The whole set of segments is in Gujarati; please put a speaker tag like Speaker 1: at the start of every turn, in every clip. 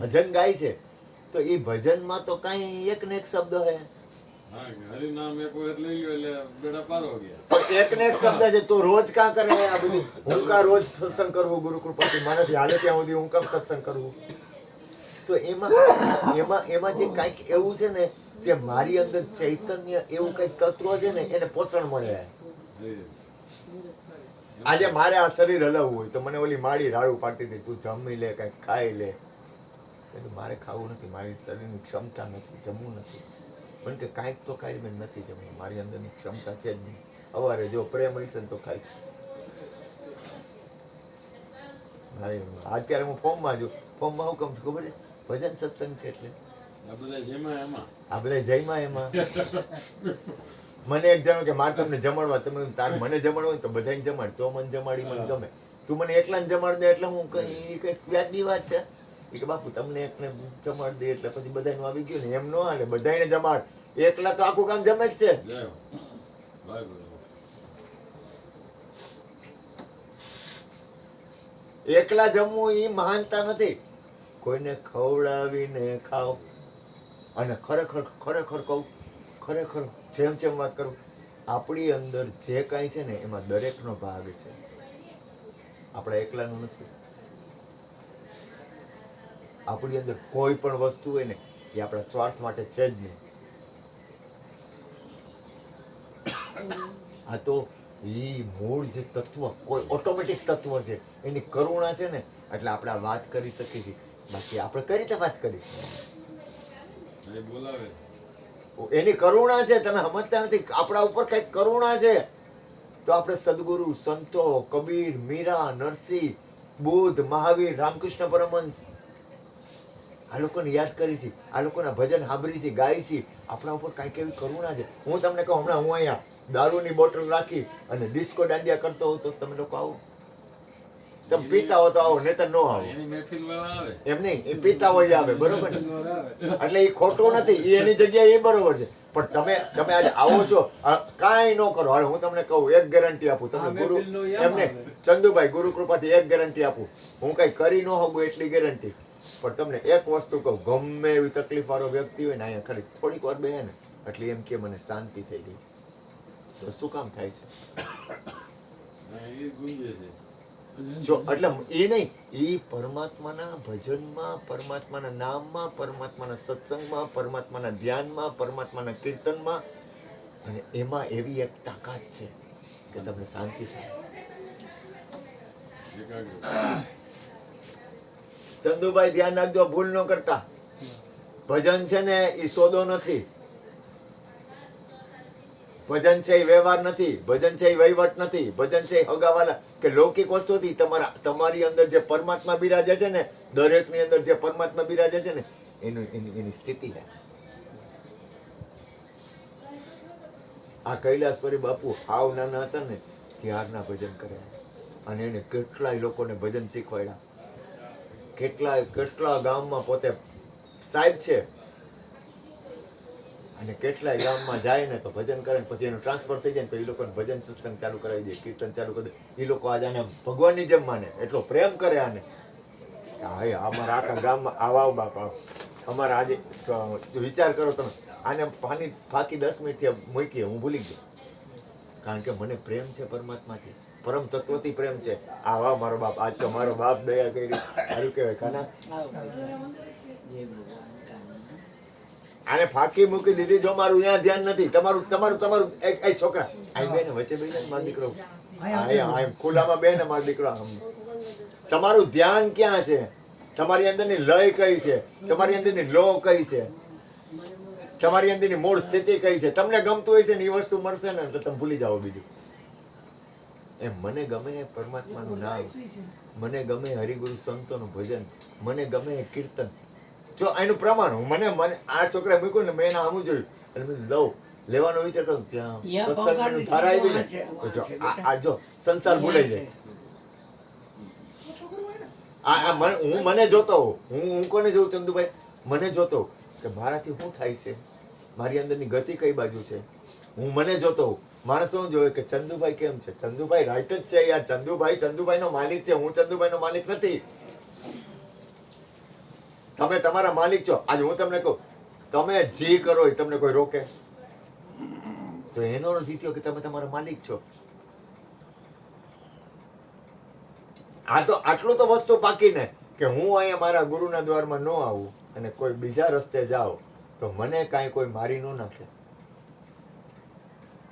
Speaker 1: ભજન ગાય છે તો એ ભજનમાં તો કઈ એક ને એક શબ્દ હે,
Speaker 2: હરિનામ એક વખત લઈ લ્યો એટલે બેડા પાર હો ગયા.
Speaker 1: એક ને એક શબ્દ છે. તો રોજ કાં કરે આ બધું? હું કાં રોજ સત્સંગ કરવું ગુરુ કૃપાથી? મારાથી હાલે ત્યાં સુધી હું કામ સત્સંગ કરવું? તો એમાં જે કાંઈક એવું છે ને, જે મારી અંદર ચૈતન્ય એવું કંઈક તત્વ છે ને, એને પોષણ મળે. આજે મારે આ શરીર હલાવવું હોય તો મને ઓલી માળી રાડું પાડતી હતી, તું જમી લે, કંઈક ખાઈ લે. મારે ખાવું નથી, મારી શરીરની ક્ષમતા નથી, જમવું નથી. પણ કે કાંઈક તો કાંઈ મેં નથી જમવું, મારી અંદરની ક્ષમતા છે જ નહીં. સવારે જો પ્રેમ હશે ને તો ખાઈશ. મારે અત્યારે હું ફોર્મમાં છું. ફોર્મમાં હું કમ છું ખબર છે? ભજન સત્સંગ છે એટલે આ બધા જયમાં એમાં. મને એક જણો કે મારે તમને જમાડવા, તમે તાર મને જમાડવા તો બધાને જમાડ, તો મને જમાડી મને ગમે. તું મને એકલાને જમાડ દે એટલે હું કઈ વ્યાજબી વાત છે કે બાપુ તમને એકને જમાડ દે એટલે પછી બધાનું આવી ગયું ને? એમ ન હાલે, બધાને જમાડ. એકલા તો આખું કામ જમે જ છે. એકલા જમવું એ મહાનતા નથી. કોઈને ખવડાવીને ખાઓ. અને ખરેખર કહું, ખરેખર જેમ વાત કરું, આપણી અંદર જે કાંઈ છે ને એમાં દરેકનો ભાગ છે. આપણા એકલાનું નથી. આપણી અંદર કોઈ પણ વસ્તુ હોય ને એ આપણા સ્વાર્થ માટે છે જ નહીં. આ તો એ મૂળ જે તત્વ, કોઈ ઓટોમેટિક તત્વ છે, એની કરુણા છે ને, એટલે આપણે આ વાત કરી શકીએ છીએ. બાકી આપણે કઈ રીતે વાત કરી? એની કરુણા છે, તમે સમજતા નથી. આપણા ઉપર કઈક કરુણા છે તો આપણે સદગુરુ, સંતો, કબીર, મીરા, નરસિંહ, બુદ્ધ, મહાવીર, રામકૃષ્ણ પરમહંસ, આ લોકોને યાદ કરી છે, આ લોકોના ભજન સાંભળી છે, ગાય છે. આપણા ઉપર કાંઈક એવી કરુણા છે. હું તમને કહું, હમણાં હું અહીંયા દારૂની બોટલ રાખી અને ડિસ્કો દાંડિયા કરતો હોઉં તો તમે લોકો આવો? તમે પીતા હો તો આવો, નહીતર ન આવો. એમ નહીં, એ પીતા હોય આવે, બરોબર ને? એટલે એ ખોટું નથી, એની જગ્યાએ એ બરોબર છે. પણ તમે આજે આવો છો, કાંઈ ન કરો. હવે હું તમને કહું, એક ગેરંટી આપું તમને, ગુરુ એમને ચંદુભાઈ ગુરુ કૃપાથી એક ગેરંટી આપું, હું કઈ કરી ન હોઉં એટલી ગેરંટી. પણ તમને એક વસ્તુ કહું, ગમે એવી તકલીફ વાળો વ્યક્તિ હોય ને, અહીંયા ખાલી થોડીક વાર બેહે ને એટલે એમ કે મને શાંતિ થઈ ગઈ. તો શું કામ થાય છે? જો એટલે એ નહીં, એ પરમાત્માના ભજનમાં, પરમાત્માના નામમાં, પરમાત્માના સત્સંગમાં, પરમાત્માના ધ્યાનમાં, પરમાત્માના કીર્તનમાં, અને એમાં એવી એક તાકાત છે કે તમને શાંતિ થાય. ચંદુભાઈ ધ્યાન રાખજો, ભૂલ ન કરતા. ભજન છે ને એ સોદો નથી. ભજન છે એ વ્યવહાર નથી. ભજન છે એ વહીવટ નથી. ભજન છે એ હગાવાલા કે લૌકિક વસ્તુથી તમારી અંદર જે પરમાત્મા બિરાજે છે ને, દરેકની અંદર જે પરમાત્મા બિરાજે છે ને, એની સ્થિતિ છે. આ કૈલાસપરી બાપુ હાવ નાના હતા ને ત્યારના ભજન કરે, અને એને કેટલાય લોકોને ભજન શીખવાડ્યા. કેટલા ગામમાં પોતે સાહેબ છે, અને કેટલાય ગામમાં જાય ને તો ભજન કરે, પછી એનું ટ્રાન્સફર થઈ જાય તો એ લોકોને ભજન સત્સંગ ચાલુ કરાવી દે, કીર્તન ચાલુ કરી દે. એ લોકો આજે આને ભગવાનની જેમ માને, એટલો પ્રેમ કરે આને. હા, અમારા આખા ગામમાં આવા બાપા, અમારા આજે વિચાર કરો તમે, આને ફાંકી 10 મિનિટથી મૂકીએ, હું ભૂલી ગયો. કારણ કે મને પ્રેમ છે પરમાત્માથી, પરમ તત્વથી પ્રેમ છે. આવા મારો બાપ, આજ તો મારો બાપ દયા કરી, સારું કહેવાય. કાના આને ફાંકી મૂકી દીધી. જો મારું ત્યાં ધ્યાન નથી, તમારું એક છોકરા અહીં બે ને વચ્ચે બે ને મારો દીકરો ખુલ્લામાં બે ને મારો દીકરો, તમારું ધ્યાન ક્યાં છે? તમારી અંદરની લય કઈ છે? તમારી અંદરની લો કઈ છે? તમારી અંદરની મૂળ સ્થિતિ કઈ છે? તમને ગમતું હોય છે ને એ વસ્તુ મળશે ને તો તમે ભૂલી જાઓ બીજું. એમ મને ગમે પરમાત્માનું નામ, મને ગમે હરિગુરુ સંતોનું ભજન, મને ગમે કીર્તન. જો એનું પ્રમાણ મને આ છોકરા મૂક્યું ને, મેં એના આમું જોયું એટલે મેં લેવાનો વિચાર કરું, ત્યાં સત્સંગનું ધારા આવી ને તો જો આ જો સંસાર ભૂલાઈ જાય. હું મને જોતો હોઉં, હું કોને જોઉં ચંદુભાઈ? મને જોતો કે મારાથી શું થાય છે, મારી અંદરની ગતિ કઈ બાજુ છે, હું મને જોતો હોઉં. માણસ શું જોવે કે ચંદુભાઈ કેમ છે? ચંદુભાઈ રાઈટ જ છે યાર. ચંદુભાઈ નો માલિક છે, હું ચંદુભાઈ નો માલિક નથી. તમે તમારા માલિક છો. આજે હું તમને કહું, તમે જે કરો એ તમને કોઈ રોકે તો એનો અર્થ ઈ થયો કે તમે તમારા માલિક છો. આ તો આટલું તો વસ્તુ બાકી ને કે હું અહીંયા મારા ગુરુના દ્વારમાં ન આવું અને કોઈ બીજા રસ્તે જાઉં તો મને કાંઈ કોઈ મારી ન નાખે.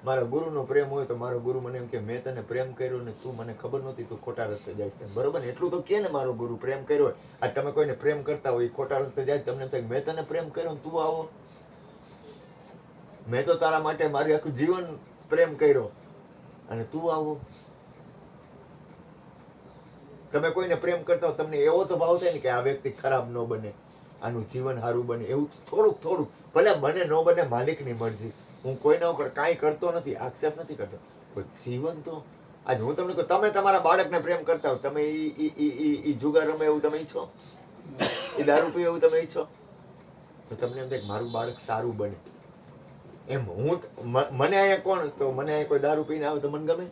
Speaker 1: મારા ગુરુનો પ્રેમ હોય તો મારો ગુરુ મને એમ કે મેં તને પ્રેમ કર્યો ને તું મને ખબર નહોતી તું ખોટા રસ્તે જાય છે, બરોબર ને? એટલું તો કે ને મારો ગુરુ પ્રેમ કર્યો હોય. આ તમે કોઈને પ્રેમ કરતા હોય, ખોટા રસ્તે જાય, તમને એમ થાય મેં તને પ્રેમ કર્યો ને તું આવો. મેં તો તારા માટે મારું આખું જીવન પ્રેમ કર્યો અને તું આવો. તમે કોઈને પ્રેમ કરતા હો, તમને એવો તો ભાવ થાય ને કે આ વ્યક્તિ ખરાબ ન બને, આનું જીવન સારું બને, એવું થોડુંક થોડુંક ભલે બને ન બને, માલિકની મરજી. હું કોઈના ઉપર કાંઈ કરતો નથી, આક્ષેપ નથી કરતો, પણ જીવન તો આજે હું તમને કહું, તમે તમારા બાળકને પ્રેમ કરતા હો, તમે ઈ જુગાર રમે એવું તમે ઈચ્છો? એ દારૂ પીવે એવું તમે ઈચ્છો? તો તમને એમ થાય કે મારું બાળક સારું બને. એમ હું મને અહીંયા કોણ, તો મને અહીંયા કોઈ દારૂ પીને આવે તો મને ગમે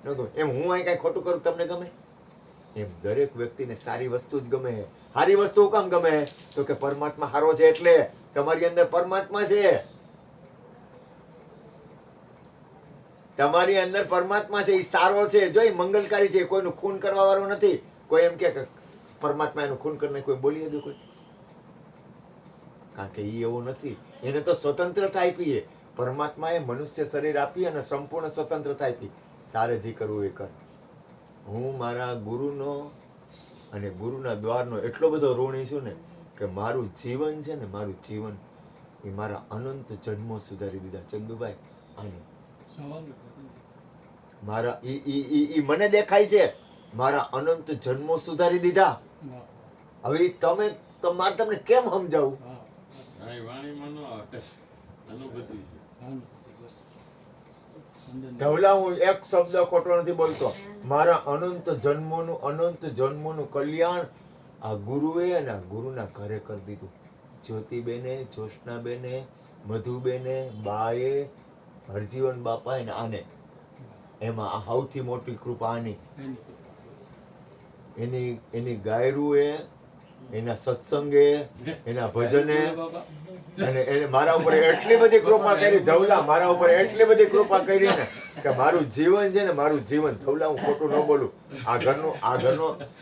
Speaker 1: ન ગમે? એમ હું અહીં કાંઈ ખોટું કરું તમને ગમે? એમ દરેક વ્યક્તિને સારી વસ્તુ જ ગમે. સારી વસ્તુ કામ ગમે? તો કે પરમાત્મા સારો છે એટલે. તમારી અંદર પરમાત્મા છે, તમારી અંદર પરમાત્મા છે, એ સારો છે, જો એ મંગલકારી છે, કોઈનું ખૂન કરવા વાળો નથી. કોઈ એમ કે પરમાત્મા એનું ખૂન કરીને કોઈ બોલી દે કોઈ? કારણ કે એ એવો નથી. એને તો સ્વતંત્રતા આપી. પરમાત્માએ મનુષ્ય શરીર આપી અને સંપૂર્ણ સ્વતંત્રતા આપી. તારે જે કરવું એ કર. હું મારા ગુરુનો અને ગુરુના દ્વારનો એટલો બધો ઋણી છું ને કે મારું જીવન છે ને, મારું જીવન એ મારા અનંત જન્મો સુધારી દીધા. ચંદુભાઈ, આને મારા ઈ મને દેખાય છે, મારા અનંત જન્મો સુધારી દીધા. હવે તમે મારે તમને કેમ સમજાવું?
Speaker 2: કાંઈ વાણીમાં ન આવે, અનુભૂતિ છે.
Speaker 1: ધવલા, હું એક શબ્દ ખોટો નથી બોલતો. મારા અનંત જન્મોનું કલ્યાણ આ ગુરુએ અને આ ગુરુના ઘરે કરી દીધું. જ્યોતિબેને, જ્યોત્સનાબેને, મધુબેને, બાએ, હરજીવન બાપા ને આને, એમાં આ સૌથી મોટી કૃપા આની. એની ગાયરુએ, એના સત્સંગે, એના ભજને, અને એને મારા ઉપર એટલી બધી કૃપા કરી. ધવલા, મારા ઉપર એટલી બધી કૃપા કરી ને કે મારું જીવન છે ને, મારું જીવન, ધવલા હું ખોટું ન બોલું,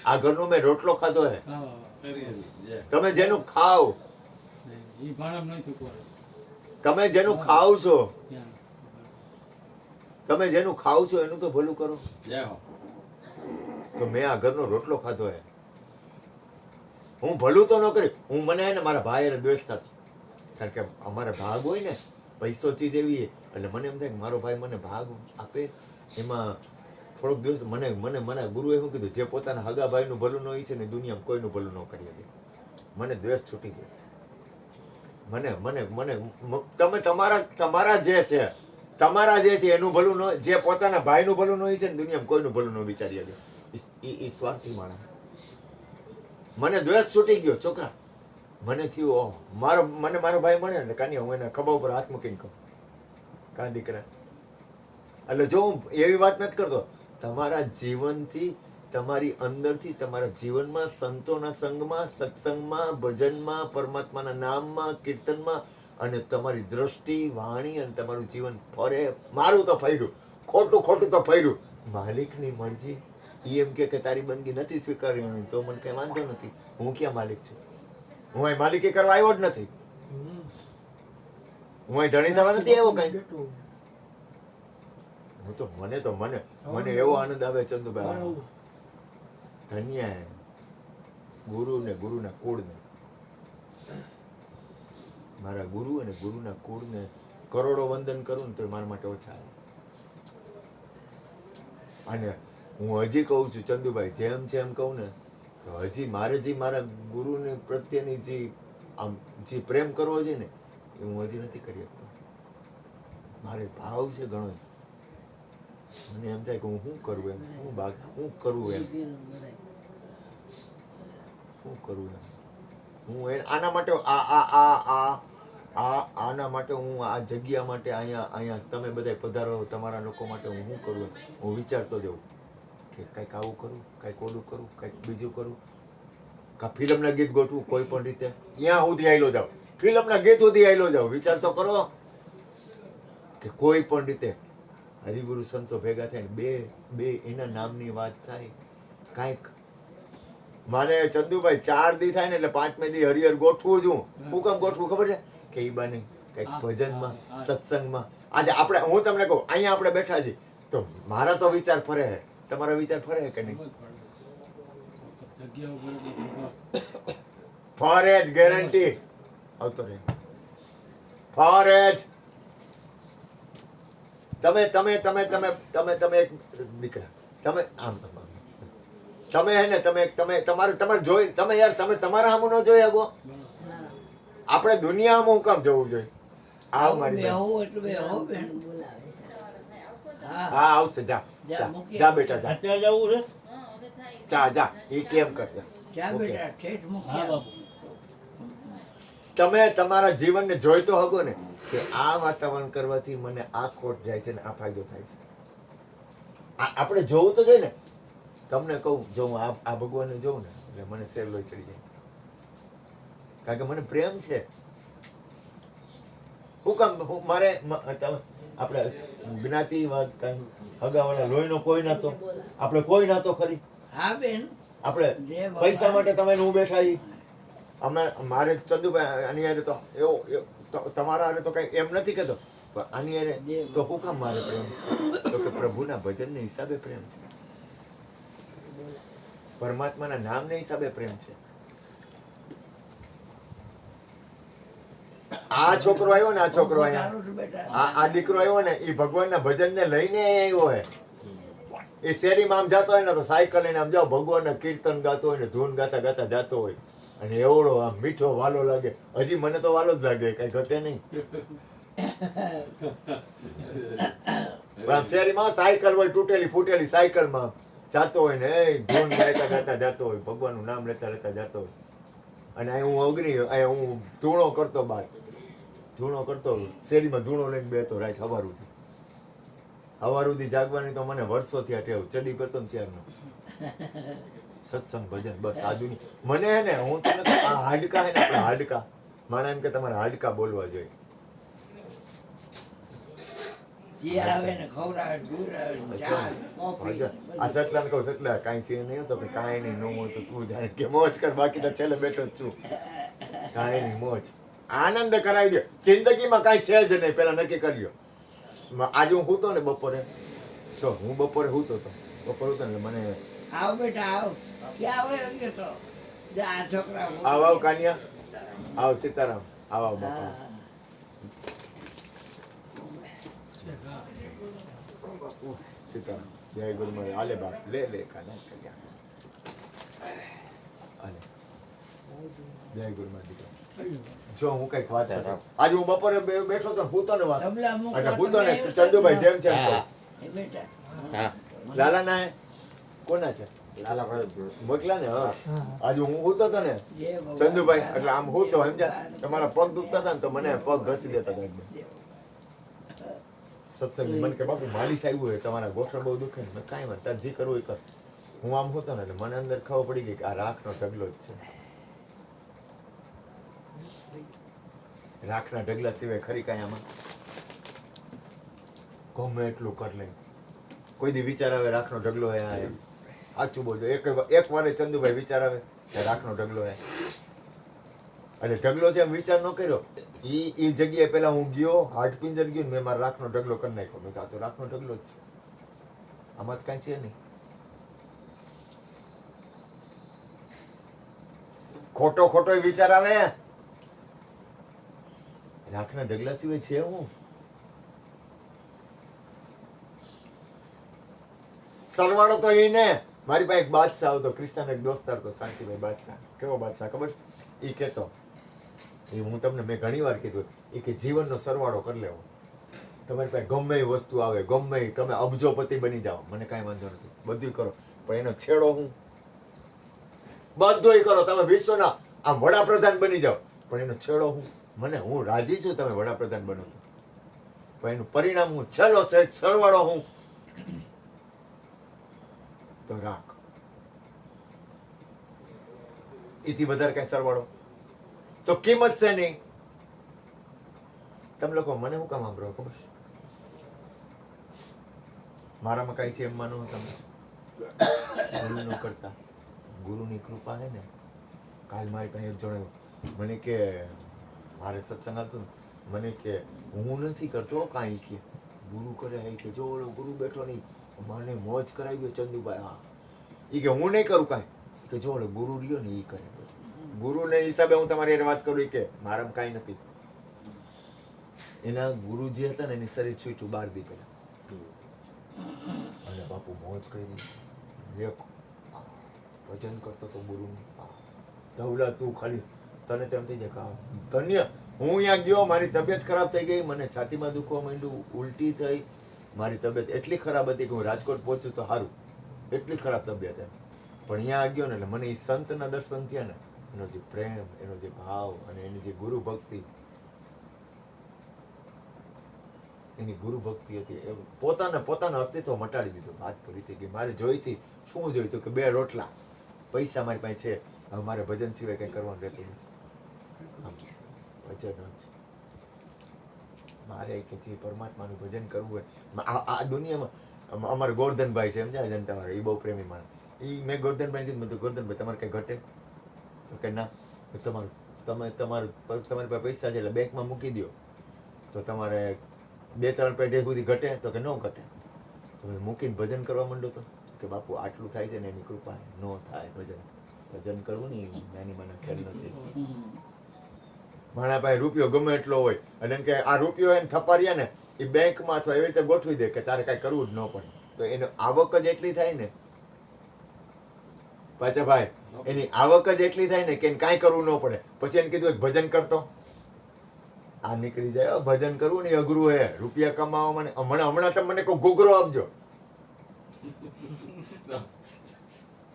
Speaker 1: આ ઘરનો મેં રોટલો ખાધો હે. તમે જેનું ખાવ, તમે જેનું ખાવ છો, તમે જેનું ખાવ છો એનું તો ભલું કરો. તો મેં આ ઘરનો રોટલો ખાધો હે. હું ભલું તો ન કરી, હું મને હે ને મારા ભાઈ દ્વેષ થાય. કારણ કે અમારે ભાગ હોય ને, પૈસો ચીજ એવી એટલે મને એમ થાય કે મારો ભાઈ મને ભાગ આપે, એમાં થોડોક દિવસ મને ગુરુએ શું કીધું, જે પોતાના હગા ભાઈનું ભલું ન ઈચ્છે ને દુનિયામાં કોઈનું ભલું ન કરી શકે. મને દ્વેષ છૂટી ગયો. તમે તમારા જે છે એનું ભલું ન, જે પોતાના ભાઈનું ભલું ન ઈચ્છે ને દુનિયામાં કોઈનું ભલું ન વિચારી શકે. એ સ્વાર્થી માણસ. મને દ્વેષ છૂટી ગયો છોકરા. મને થયું મને મારો ભાઈ મળે ને કાની હું એને ખભા ઉપર હાથ મૂકીને કહું, કા દીકરા. એટલે જો હું એવી વાત નથી કરતો, તમારા જીવનથી, તમારી અંદરથી, તમારા જીવનમાં, સંતોના સંગમાં, સત્સંગમાં, ભજનમાં, પરમાત્માના નામમાં, કીર્તનમાં, અને તમારી દ્રષ્ટિ, વાણી અને તમારું જીવન ફરે. મારું તો ફર્યું, ખોટું તો ફર્યું. માલિકની મરજી. એ એમ કે તારી બંદગી નથી સ્વીકારવી તો મને કઈ વાંધો નથી. હું ક્યાં માલિક છું? હું અહીં માલિકી કરવા આવ્યો જ નથી. હું અહીં ધણી થવા નથી આવ્યો કઈ. હું તો મને એવો આનંદ આવે ચંદુભાઈ, ધન્ય ગુરુ ને ગુરુના કુળને, મારા ગુરુ અને ગુરુના કુળને કરોડો વંદન કરું ને તો મારા માટે ઓછા. અને હું હજી કહું છું ચંદુભાઈ, જેમ કહું ને તો હજી મારે જે મારા ગુરુને પ્રત્યેની જે પ્રેમ કરવો છે ને એ હું હજી નથી કરી શકતો. મારે ભાવ છે ઘણો. મને એમ થાય કે હું શું કરું એમ, હું કરું એમ આના માટે આના માટે હું આ જગ્યા માટે અહીંયા તમે બધા પધારો, તમારા લોકો માટે હું શું કરું એમ હું વિચારતો જઉં કે કંઈક આવું કરું, કંઈક ઓલું કરું, કંઈક બીજું કરું. કા ફિલ્મના ગીત ગોઠવું કોઈ પણ રીતે, ત્યાં સુધી આયલો જાવ, ફિલ્મના ગીત સુધી આયલો જાવ. વિચાર તો કરો કે કોઈ પણ રીતે હરિગુરુ સંતો ભેગા થઈને બે એના નામની વાત થાય. કાંઈક માને ચંદુભાઈ 4 દી થાય ને એટલે 5મે દી હરિહર ગોઠવું છું. હું કેમ ગોઠવું ખબર છે કે ઈ બાને કંઈક ભજનમાં, સત્સંગમાં. આજે આપણે, હું તમને કહું, અહીંયા આપણે બેઠા છીએ તો મારા તો વિચાર ફરે છે, તમારા વિચાર ફરે છે કે નહીં?
Speaker 2: જગ્યા ઉપર
Speaker 1: ફરે જ, ગેરંટી આવતો રહે, ફરે જ. તમે એક દીકરા, તમે આમ તમે હે ને તમે તમારે જોઈ, તમે યાર તમે તમારા સામું ન જોઈ શકો. આપણે દુનિયામાં હું કામ જવું જોઈએ? આવ મારી બેન. હા આવશે, જા જા જા બેટા જા.
Speaker 3: અત્યારે જવું છે?
Speaker 1: જા જા, એ કેમ કરતા. તમે તમારા જીવનને જોઈતો હગો ને કે આ વાતાવરણ કરવાથી મને આ ખોટ જાય છે ને આ ફાયદો થાય છે. આપણે જોવું તો જોઈએ ને. તમને કહું, જો હું આ ભગવાનને જોઉં ને એટલે મને શેર લોહી ચડી જાય, કારણ કે મને પ્રેમ છે. હું કામ મારે આપણે જ્ઞાતિ વાત કાંઈ હગાવાળા લોહીનો કોઈ નતો, આપણે કોઈ નતો ખરી.
Speaker 3: હા બેન,
Speaker 1: આપણે પૈસા માટે તમે હું બેઠા ઈ અમે મારે ચંદુભાઈ આની હારે તો એવો તમારા હારે તો કઈ એમ નથી કહેતો, પણ આની હારે તો હું કામ મારે પ્રેમ છે? તો કે પ્રભુના ભજનને હિસાબે પ્રેમ છે, પરમાત્માના નામને હિસાબે પ્રેમ છે. આ છોકરો આવ્યો ને, આ છોકરો અહીંયા, આ દીકરો આવ્યો ને, એ ભગવાનના ભજનને લઈને આવ્યો હે. એ શેરીમાં આમ જતો હોય ને તો સાયકલ લઈને આમ જાઓ, ભગવાનના કીર્તન ગાતો હોય ને ધૂન ગાતા ગાતા જાતો હોય, અને એવડો આમ મીઠો વાલો લાગે. હજી મને તો વાલો જ લાગે, કઈ ઘટે નહીં. પણ આમ શેરીમાં સાયકલ હોય, તૂટેલી ફૂટેલી સાયકલમાં જાતો હોય ને, એ ધૂન ગાતા ગાતા જાતો હોય, ભગવાનનું નામ લેતા લેતા જાતો હોય. અને અહીં હું અહીંયા હું ધૂણો કરતો, બાર ધૂણો કરતો, શેરીમાં ધૂણો લઈને બેતો રાત સવાર સુધી જાગવાની તો મને વર્ષોથી આ ટેવ, ચડી કરતો ને ત્યારનો. સત્સંગ ભજન બસ આજુની મને હે ને, હું તમને આ હાડકા હે ને, આપણા હાડકા, માણા એમ કે તમારે હાડકા બોલવા જોઈએ. આ સટલાને કહું, સટલા કાંઈ છે નહીં તો કે કાંઈ નહીં, ન હોય તો તું જાણે કે મોજ કર, બાકી તો છેલ્લે બેઠો જ છું. કાંઈ નહીં, મોજ આનંદ કરાવી દે. જિંદગીમાં કાંઈ છે જ નહીં, પેલા નક્કી કર્યો. આજે હું સૂતો ને બપોરે, જો હું બપોરે સૂતો હતો, બપોરે સૂતો ને મને
Speaker 3: આવ બેટા આવ, ક્યાં આવે તો આ છોકરા
Speaker 1: આવ આવ કાનિયા, આવ સીતારામ, આવ આવ બાપા. સીતારામ, જય ગુરુ મહારાજ. આલે બાપ, લે લે કાનિયા, આલે જય ગુરુ મહારાજ. જો હું કઈક વાત કરું, આજે હું બપોરે બેઠો તો ભૂતો ને વાત, એટલે ભૂતો ને ચંદુભાઈ જેમ છે
Speaker 3: બેટા.
Speaker 1: લાલા ના કોના છે? મોકલા ને. હા, આજે હું સૂતો હતો ને ચંદુભાઈ, એટલે આમ સૂતો સમજ્યા, તમારા પગ દુખતા હતા ને તો મને પગ ઘસી દેતા હતા. સત્સંગ મને કે બાપુ માલિશ આવ્યું હોય, તમારા ગોઠણ બહુ દુખે ને, કાંઈ વાત, તાર જે કરવું એ કર. હું આમ સૂતો ને એટલે મને અંદર ખબર પડી ગઈ કે આ રાખનો ઢગલો જ છે. રાખના ઢગલા સિવાય ખરી કાંઈ આમાં ગમે એટલું કર લે, કોઈ દી વિચાર આવે રાખનો ઢગલો હે? આ સાચું બોલજો, એક વારે ચંદુભાઈ વિચાર આવે કે રાખનો ઢગલો હે, અને ઢગલો છે એમ વિચાર ન કર્યો. ઈ જગ્યાએ પેલા હું ગયો, હાડપિંજર ગયો ને મેં મારા રાખનો ઢગલો કરી નાખ્યો. મેં કહ્યું તો રાખનો ઢગલો જ છે, આમાં કાંઈ છે નહીં. ખોટો ખોટો વિચાર આવે, રાખના ઢગલા સિવાય છે હું? સરવાળો તો ઈ ને. મારી પાસે એક બાદશાહ આવતો, ક્રિસ્તાન એક દોસ્તાર તો, શાંતિભાઈ બાદશાહ. કેવો બાદશાહ ખબર? ઈ કેતો, એ હું તમને મેં ઘણી વાર કીધું, એ કે જીવનનો સરવાળો કરી લેવો. તમારી પાસે ગમે એ વસ્તુ આવે, ગમે એ તમે અબજોપતિ બની જાઓ, મને કાંઈ વાંધો નથી, બધું કરો, પણ એનો છેડો હું બધું કરો. તમે વિશ્વના આમ વડાપ્રધાન બની જાઓ, પણ એનો છેડો હું, હું રાજી છું તમે વડાપ્રધાન બનો તો, પણ એનું પરિણામ હું, છેલ્લો સરવાળો હું. તો રાખ એથી વધારે કઈ સરવાળો તો કિંમત છે નહીં. તમે લોકો મને શું કામ સાંભળો ખબર છે? મારામાં કઈ છે એમ માનો તમે? ગુરુ ન કરતા ગુરુની કૃપા છે ને. કાલ મારી પાસે એક જણ મને કે મારે સત્સંગ આવતું ને, મને કે હું નથી કરતો કાંઈ કે ગુરુ કરે એ કે જો ઓલો ગુરુ બેઠો નહીં મને મોજ કરાવી ગયો ચંદુભાઈ. હા એ કે હું નહીં કરું કાંઈ કે જો ઓલો ગુરુ રહ્યો ને એ કરે. ગુરુને હિસાબે હું તમારી હારે વાત કરું ઈ કે મારામાં કાંઈ નથી. એના ગુરુ જે હતા ને એની શરીર છૂટ્યું 12 દી પહેલા અને બાપુ મોજ કરી એક ભજન કરતો તો ગુરુનું. ધવલા તું ખાલી તને તેમ થઈ જાય કે ધન્ય. હું અહીંયા ગયો, મારી તબિયત ખરાબ થઈ ગઈ, મને છાતીમાં દુખવા માંડ્યું, ઉલટી થઈ, મારી તબિયત એટલી ખરાબ હતી કે હું રાજકોટ પહોંચ્યું તો સારું, એટલી ખરાબ તબિયત એમ. પણ અહીંયા ગયો ને એટલે મને એ સંતના દર્શન થયા ને, એનો જે પ્રેમ, એનો જે ભાવ અને એની જે ગુરુ ભક્તિ, એની ગુરુ ભક્તિ હતી એ પોતાના અસ્તિત્વ મટાડી દીધું. વાત કરી હતી કે મારે જોઈ છે શું જોઈતું કે 2 રોટલા, પૈસા મારી પાસે છે, હવે મારે ભજન સિવાય કંઈ કરવાનું રહેતું નથી. ભજન જ મારે કે જે પરમાત્માનું ભજન કરવું હોય આ દુનિયામાં. અમારે ગોરધનભાઈ છે સમજાય છે ને તમારે, એ બહુ પ્રેમી માણસ. એ મેં ગોરધનભાઈ કીધું, મેં તો ગોરધનભાઈ તમારે કંઈ ઘટે તો કે ના, તમારી પાસે પૈસા છે એટલે બેંકમાં મૂકી દો તો તમારે 2-3 પેઢી સુધી ઘટે તો કે ન ઘટે. તમે મૂકીને ભજન કરવા માંડો તો કે બાપુ આટલું થાય છે ને એની કૃપા ન થાય. ભજન કરવું ને નાની માના ખેલ નથી. મારા પાસે રૂપિયો ગમે એટલો હોય અને કે આ રૂપિયો એને થપાર્યા ને એ બેંકમાં અથવા એવી રીતે ગોઠવી દે કે તારે કાંઈ કરવું જ ન પડે. તો એની આવક જ એટલી થાય ને પાછા ભાઈ, એની આવક જ એટલી થાય ને કે એને કાંઈ કરવું ન પડે. પછી એને કીધું એક ભજન કરતો, આ નીકળી જાય. ભજન કરવું ને અઘરું હે, રૂપિયા કમાવા મને હમણાં તમે મને કોઈ ઘૂઘરો આપજો,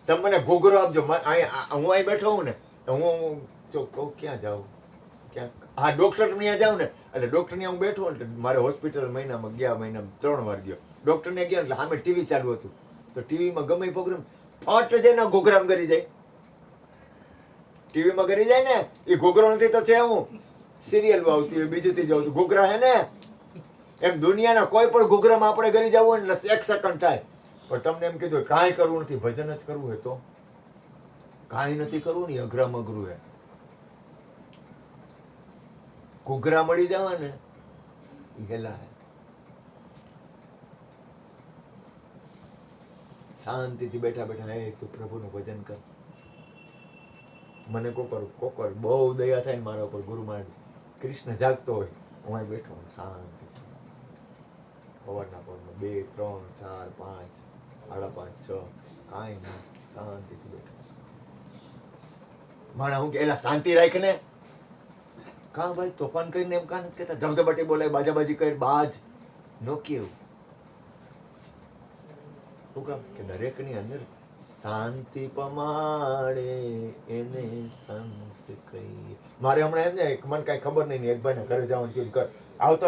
Speaker 1: તમે મને ઘૂઘરો આપજો. હું અહીં બેઠો હું ને હું ક્યાં જાઉં, ક્યાંક હા ડૉક્ટર ત્યાં જાઉં ને એટલે ડૉક્ટર ત્યાં હું બેઠો ને મારે હોસ્પિટલ મહિનામાં 3 વાર ગયો. ડૉક્ટરને ગયા એટલે સામે ટીવી ચાલુ હતું તો ટીવીમાં ગમે પ્રોગ્રામ ફટ જઈને ઘૂઘરામ કરી જાય. ટીવીમાં કરી જાય ને એ ઘૂઘરો નથી તો છે હું સિરિયલ આવતી હોય બીજું જાઉં ઘૂઘરા હે ને. એમ દુનિયાના કોઈ પણ ઘૂઘરામાં આપણે કરી જવું હોય ને 1 સેકન્ડ થાય. પણ તમને એમ કીધું કાંઈ કરવું નથી, ભજન જ કરવું હોય તો કાંઈ નથી કરવું ને અઘરામાં અઘરું હે. ઘૂઘરા મળી જવા ને એ હેલા હે. શાંતિથી બેઠા બેઠા હે તું પ્રભુનું ભજન કર. મને કોકર બહુ દયા થાય ને મારા ઉપર, ગુરુ મહારાજ કૃષ્ણ જાગતો હોય, હું અહીં બેઠો હું શાંતિ સવારના પરમાં 2, 3, 4, 5, 5:30, 6 કાંઈ ના શાંતિથી બેઠો. માણા હું કે એલા શાંતિ રાખ ને. કાં ભાઈ તોફાન કરીને એમ કાં નથી કહેતા, ધબધબાટી બોલાય, બાજાબાજી કરી, બાજ નો કેવું. શું કામ કે દરેકની અંદર શાંતિ પમાડે એને સંત કહીએ. મારે હમણાં એમ ને મને કાંઈ ખબર નહીં, એક ભાઈને ઘરે જવાનું થયું, કર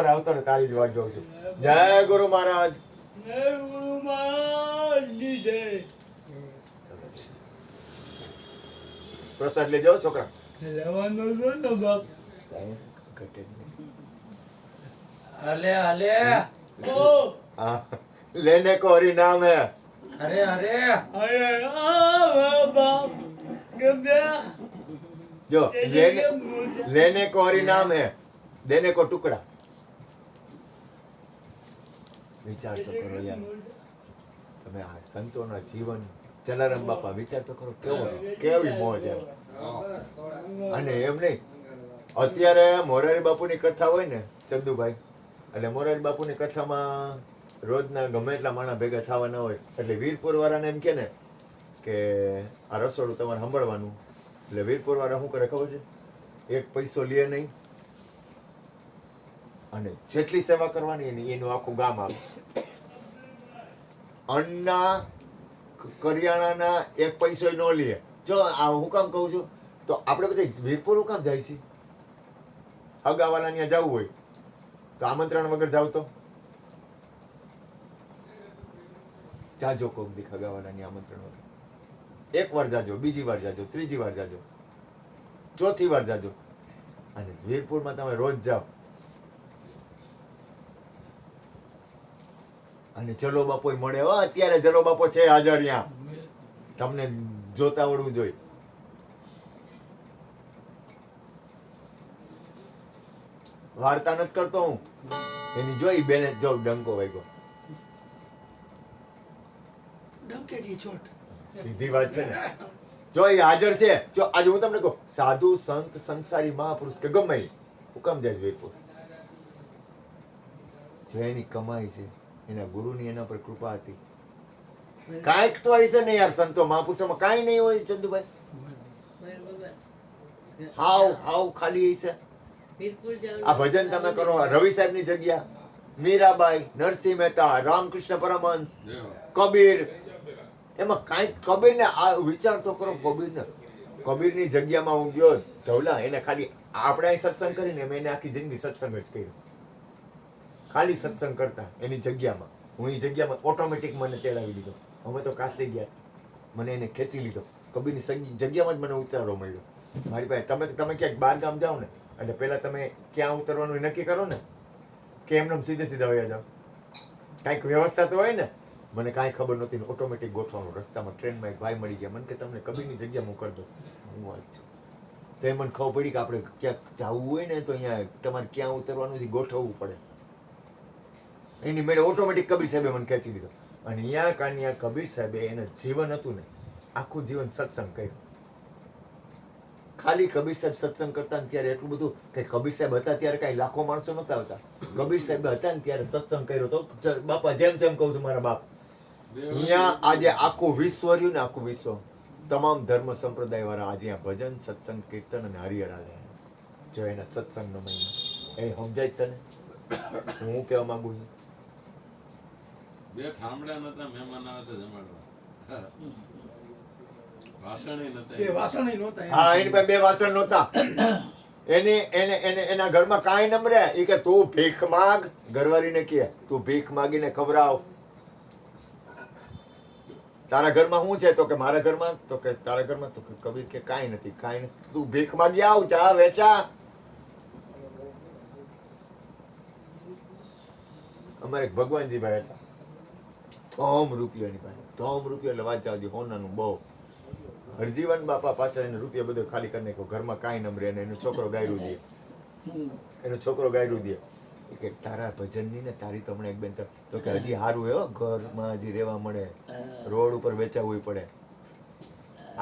Speaker 1: આવતો ને તારી જ વાટ જોઉં છું. જય ગુરુ મહારાજ. પ્રસાદ લઈ જાઓ છોકરા. ઘટે જ નહીં. લેને કો હરી નામ હે. जो लेने को हरिनाम है, देने को टुकड़ा. વિચાર તો કરો યાર, તમે આ સંતોના જીવન, જલારામ બાપા વિચાર તો કરો કેવી મોજ એમ. અને એમ નહીં, અત્યારે મોરારી બાપુની કથા હોય ને ચંદુભાઈ, એટલે મોરારી બાપુની કથામાં રોજના ગમે એટલા માણસ ભેગા થવાના હોય એટલે વીરપુર વાળાને એમ કે ને કે આ રસોડું તમારે સાંભળવાનું. એટલે વીરપુર વાળા શું કરે ખબર છે? 1 પૈસો લે નહીં અને જેટલી સેવા કરવાની એનું આખું ગામ આવે. અન્નના કરિયાણાના 1 પૈસો ન લે. જો આ હું કામ કહું છું તો આપણે બધા વીરપુર હું કામ જાય છે? હગાવાલા ત્યાં જવું હોય તો આમંત્રણ વગર જાવ તો જાજો કોક દી હગાવાલાની આમંત્રણ વગર. 1 વાર જાજો, બીજી વાર જાજો, ત્રીજી વાર જાજો. ચોથી વાર જાજો. અને વીરપુરમાં તમે રોજ જાઓ અને જલો બાપો મળે. અત્યારે જલો બાપો છે હાજર અહીંયા, તમને જોતા આવડવું જોઈએ. વાર્તા નથી કરતો હું, એની જોઈ બેને જો ડંકો વાગ્યો.
Speaker 4: ડંકેકી ચોટ.
Speaker 1: સીધી વાત છે ને. જો એ હાજર છે. જો આજે હું તમને કહું, સાધુ સંત સંસારી મહાપુરુષ કે ગમે એ, હું કામ જાય વીરપુર? જો એની કમાઈ છે, એના ગુરુની એના પર કૃપા હતી. કાંઈક તો હશે ને યાર, સંતો મહાપુરુષોમાં કાંઈ નહીં હોય ચંદુભાઈ. હાવ ખાલી હશે. આ ભજન તમે કરો, રવિ સાહેબ ની જગ્યા, મીરાબાઈ, નરસિંહ મહેતા, રામકૃષ્ણ પરમહંસ, કબીર, એમાં કાંઈક કબીર ને આ વિચાર તો કરો. કબીર ની જગ્યામાં હું ગયો ધવલા, એને ખાલી આપણે અહીં સત્સંગ કરીને એને આખી જિંદગી સત્સંગ જ કર્યો. ખાલી સત્સંગ કરતા એની જગ્યામાં, હું એ જગ્યામાં ઓટોમેટિક મને તેડાવી લીધો. અમે તો કાશી ગયા, મને એને ખેંચી લીધો. કબીરની જગ્યામાં જ મને ઉતારો મળ્યો. મારી પાસે તમે ક્યાંક બહાર ગામ જાઓ ને, એટલે પહેલા તમે ક્યાં ઉતરવાનું એ નક્કી કરો ને, કે એમને સીધે વયા જાઓ. કાંઈક વ્યવસ્થા તો હોય ને. મને કાંઈ ખબર નહોતી ને ઓટોમેટિક ગોઠવાનું. રસ્તામાં ટ્રેનમાં એક ભાઈ મળી ગયા, મને કે તમને કબીરની જગ્યા મોકલ દો. હું વાત છું તો એ મને ખબર પડી કે આપણે ક્યાંક જવું હોય ને તો અહીંયા તમારે ક્યાં ઉતરવાનું છે ગોઠવવું પડે. એની મેળે ઓટોમેટિક કબીર સાહેબે મને ખેંચી લીધો. અને અહીંયા કબીર સાહેબે એનું જીવન હતું ને, આખું જીવન સત્સંગ કર્યું. ખાલી કબીર સાહેબ સત્સંગ કરતા ને ત્યારે એટલું બધું કે કબીર સાહેબ હતા ત્યારે કાંઈ લાખો માણસો નહોતા આવતા. કબીર સાહેબ હતા ને ત્યારે સત્સંગ કર્યો તો બાપા, જેમ કહું છું મારા બાપ, અહીંયા આજે આખું વિશ્વ રહ્યું ને, આખું વિશ્વ, તમામ ધર્મ સંપ્રદાય વાળા આજે અહીંયા ભજન, સત્સંગ, કીર્તન અને હરિહર હાલે. જો એના સત્સંગનો મહિમા એ સમજાય તને હું કહેવા માંગુ છું.
Speaker 2: બે ઠામડા નતા, મહેમાન આવે તો જમાડવા. વાસણે નતા.
Speaker 4: એ વાસણ નહોતા.
Speaker 1: હા, એની પાસે બે વાસણ નહોતા. એના ઘરમાં કાંઈ નમરે. એ કે તું ભીખ માગ, ઘરવાળીને કે તું ભીખ માગીને ખવડાવ. તારા ઘરમાં શું છે? તો કે મારા ઘરમાં. તો કે તારા ઘરમાં? તો કે કબીર કે કાંઈ નથી. તું ભીખ માગી આવ, ચા વેચા. અમારે એક ભગવાનજીભાઈ હતા, થોમ રૂપિયાની પાસે. થોમ રૂપિયા એટલે વાત જવા દે, હોનાનું બહુ. હરજીવન બાપા પાછળ એને રૂપિયા બધો ખાલી કરી નાખ્યો. ઘરમાં કાંઈ નમરે ને એનો છોકરો ગાયરું દે. કે તારા ભજનની ને તારી તો હમણાં એક બેન તો કે હજી સારું હો, ઘરમાં હજી રહેવા મળે, રોડ ઉપર વેચાવવું પડે.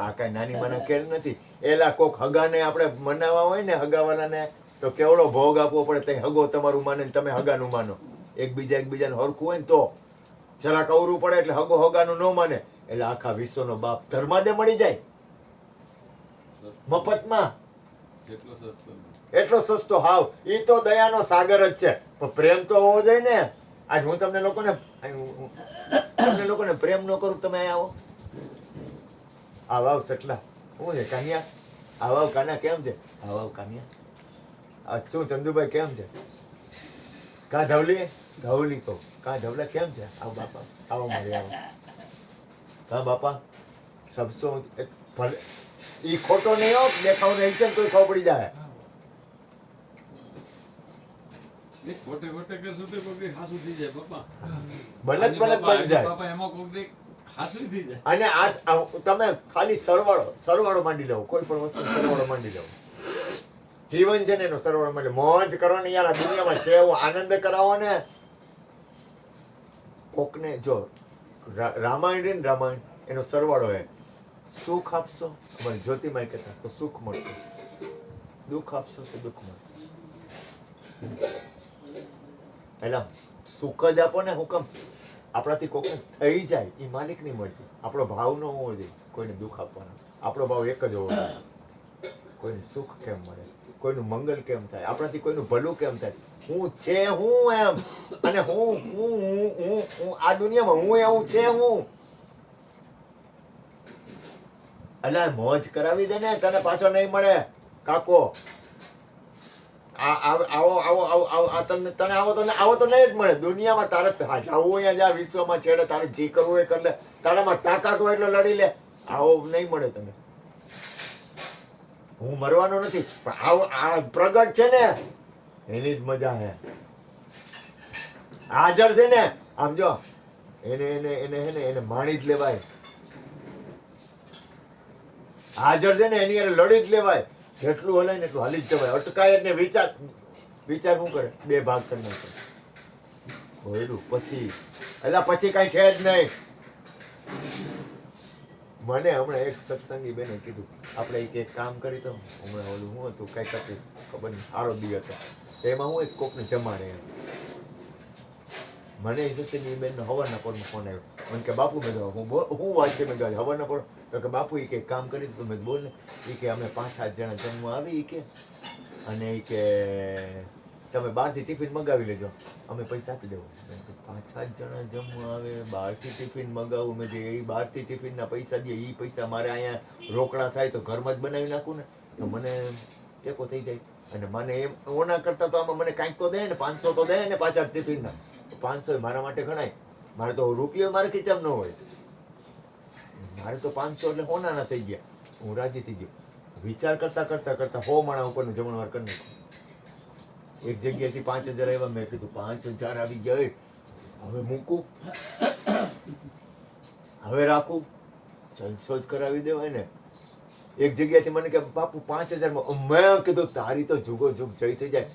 Speaker 1: આ કાંઈ નાની માના ખેલ નથી. એલા કોક હગાને આપણે મનાવવા હોય ને, હગાવાલાને તો કેવડો ભોગ આપવો પડે. તઈ હગો તમારું માને ને તમે હગાનું માનો. એકબીજાને હરખું હોય ને તો જરાક અવરું પડે એટલે હગો હગાનું ન માને. એટલે આખા વિશ્વનો બાપ ધર્માદે મળી જાય મફતમાં. એટલો સસ્તો. હાવ ઈ તો દયાનો સાગર જ છે. પણ પ્રેમ તો હોવો જોઈએ ને. આજ હું તમને લોકોને પ્રેમ ન કરું, તમે અહીંયા આવો. આ વાવ સટલા શું છે કાનિયા? આ વાવ કાના કેમ છે? આ વાવ કાનિયા. આ શું ચંદુભાઈ કેમ છે? કા ધવલી કહું, કા ધવલા કેમ છે? આવો બાપા, આવો મારી આવો. હા બાપા, સબસો ભલે ઈ ખોટો નહીં હો, દેખાવ નહીં છે તો ખબર પડી જાય.
Speaker 2: ખોટે કરશું તો કોઈ હાસુ થઈ જાય બાપા.
Speaker 1: બલક બની જાય
Speaker 2: બાપા, એમાં કોઈ હાસુ થઈ જાય.
Speaker 1: અને આ તમે ખાલી સરવાળો માંડી લો. કોઈ પણ વસ્તુ સરવાળો માંડી લો. જીવન છે ને એનો સરવાળો માંડી. મોજ કરો ને યાર, આ દુનિયામાં છે એવો આનંદ કરાવો ને કોકને. જો રામાયણ એનો સરવાળો હે. સુખ આપશો, અમારે જ્યોતિમાં કહેતા, તો સુખ મળશે. દુઃખ આપશો તો દુઃખ મળશે. એટલે સુખ જ આપો ને. હુકમ આપણાથી કોકને થઈ જાય એ માલિક નહીં મળતી. આપણો ભાવ ન હોવો જોઈએ કોઈને દુઃખ આપવાનો. આપણો ભાવ એક જ હોવો જોઈએ. કોઈને સુખ કેમ મળે, કોઈનું મંગલ કેમ થાય, આપણાથી કોઈનું ભલું કેમ થાય. હું છે હું એમ, અને હું આ દુનિયામાં હું એવું છે હું. એટલે મોજ કરાવી દે ને, તને પાછો નહીં મળે કાકો. તને આવો તો નહીં જ મળે દુનિયામાં. તારે જાવું અહીંયા જા, વિશ્વમાં છેડે, તારે જે કરવું એ કરી લે. તારામાં તાકાત હોય એટલે લડી લે. આવો નહીં મળે તને. હું મરવાનો નથી, પણ આ પ્રગટ છે ને એની જ મજા છે. હાજર છે ને આમ જો એને એને એને હે ને એને માણી જ લેવાય. હાજર છે ને એની હારે લડી જ લેવાય. જેટલું હલાય ને એટલું હાલી જ જવાય. અટકાય ને વિચાર શું કરે? બે ભાગ કરી નાખે. હોયરું પછી એટલે પછી કાંઈ છે જ નહીં. મને હમણાં એક સત્સંગી બેને કીધું, આપણે એક કામ કરી તો હમણાં ઓલું શું હતું કઈ તકલીફ ખબર નહીં, સારો દી હતો એમાં હું એક કોકને જમાડે એમ. મને એ સત્સંગી બેનનો હવારના પરમાં ફોન આવ્યો. મને કે બાપુ મેં હું વાત છે મેં કહ્યું હવારના પર તો કે બાપુ એ કે કામ કરી તો મેં બોલ ને એ કે અમે 5-7 જણા જમવા આવી એ કે અને એ કે તમે બહારથી ટિફિન મગાવી લેજો અમે પૈસા આપી દેવું. 5-7 જણા જમવા આવે બહારથી ટિફિન મગાવું મેં જે એ બહારથી ટિફિનના પૈસા દે એ પૈસા મારે અહીંયા રોકડા થાય તો ઘરમાં જ બનાવી નાખું ને તો મને ટેકો થઈ જાય. અને મને એમ ઓના કરતાં તો આમાં મને કાંઈક તો દે ને 500 તો દે ને પાછા ટિફિનના 500 મારા માટે ગણાય. મારે તો રૂપિયો મારે ખીચામાં ન હોય. મારે તો 500 એટલે હોનાના થઈ ગયા. હું રાજી થઈ ગયો. વિચાર કરતા 100 માણા ઉપરનું જમણવાર કરી નાખ્યું. એક જગ્યાએથી 5000 આવ્યા. મેં કીધું 5000 આવી ગયા હવે મૂકું હવે રાખું જલસો જ કરાવી દેવાય ને. એક જગ્યાએથી મને કે બાપુ 5000 મેં કીધું તારી તો જુગો જુગ જઈ થઈ જાય.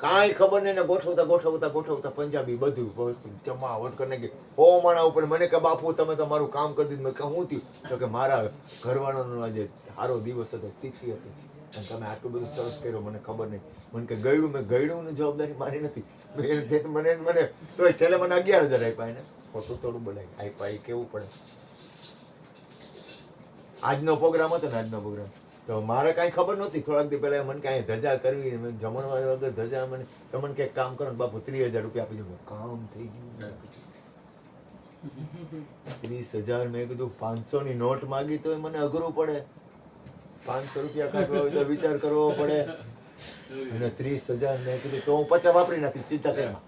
Speaker 1: કાંઈ ખબર નહીં ને ગોઠવતા પંજાબી બધું વસ્તુ જમાવટ કરીને કે 100 માણા ઉપર. મને કે બાપુ તમે તો મારું કામ કરી દીધું. મેં કહું શું થયું? તો કે મારા ઘરવાળાનો આજે સારો દિવસ હતો, તિથિ હતી અને તમે આટલું બધું સરસ કર્યો મને ખબર નહીં. મને કે ગયડું મેં ગયડું જવાબદારી મારી નથી. મને તો છેલ્લે મને 11000 આપ્યા. એને ખોટું થોડું બોલાય આપ્યા એ કેવું પડે. આજનો પ્રોગ્રામ હતો ને આજનો પ્રોગ્રામ તો મારે કાંઈ ખબર નહોતી. થોડાક દી પહેલા મને કાંઈ ધજા કરવી જમણવાર વગર ધજા મને તો મને કંઈક કામ કરો ને બાપુ 30,000 રૂપિયા આપી દો. કામ થઈ ગયું. 30,000 મેં કીધું 500 ની નોટ માગી તો મને અઘરું પડે. 500 રૂપિયા કાઢવા હોય તો વિચાર કરવો પડે. અને 30,000 મેં કીધું તો હું 50 વાપરી નાખીશ. ચિંતા કરમાં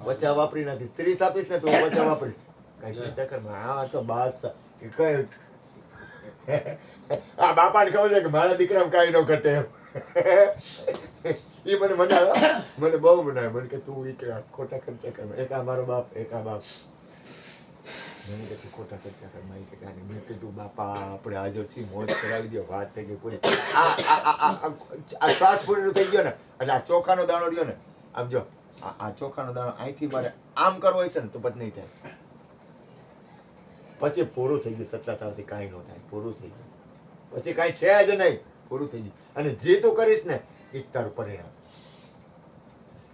Speaker 1: 50 વાપરી નાખીશ. 30 આપીશ ને તો હું 50 વાપરીશ. કઈ ચિંતા કરમાં. હા તો બાદશાહ કઈ આ બાપાને ખબર છે કે મારા દીકરામાં કાંઈ ન ઘટે એમ. એ મને બહુ બનાવે. મને કે તું એ કે ખોટા ખર્ચા કર. એક આ મારો બાપ એક આ બાપ મને કે તું ખોટા ખર્ચા કર. મેં કે કાંઈ. મેં કીધું બાપા આપણે આજે છીએ મોજ કરાવી દો. વાત થઈ ગઈ પૂરી. આ શ્વાસ પૂરી થઈ ગયો ને એટલે આ ચોખાનો દાણો રહ્યો ને આમ જો આ ચોખાનો દાણો અહીંથી મારે આમ કરવો હોય છે ને તો પછી નહીં થાય. પછી પૂરું થઈ ગયું. સત્તાથી કાંઈ ન થાય. પૂરું થઈ ગયું. પછી કાંઈ છે જ નહીં. પૂરું થઈ ગયું. અને જે તું કરીશ ને એ તારું પરિણામ.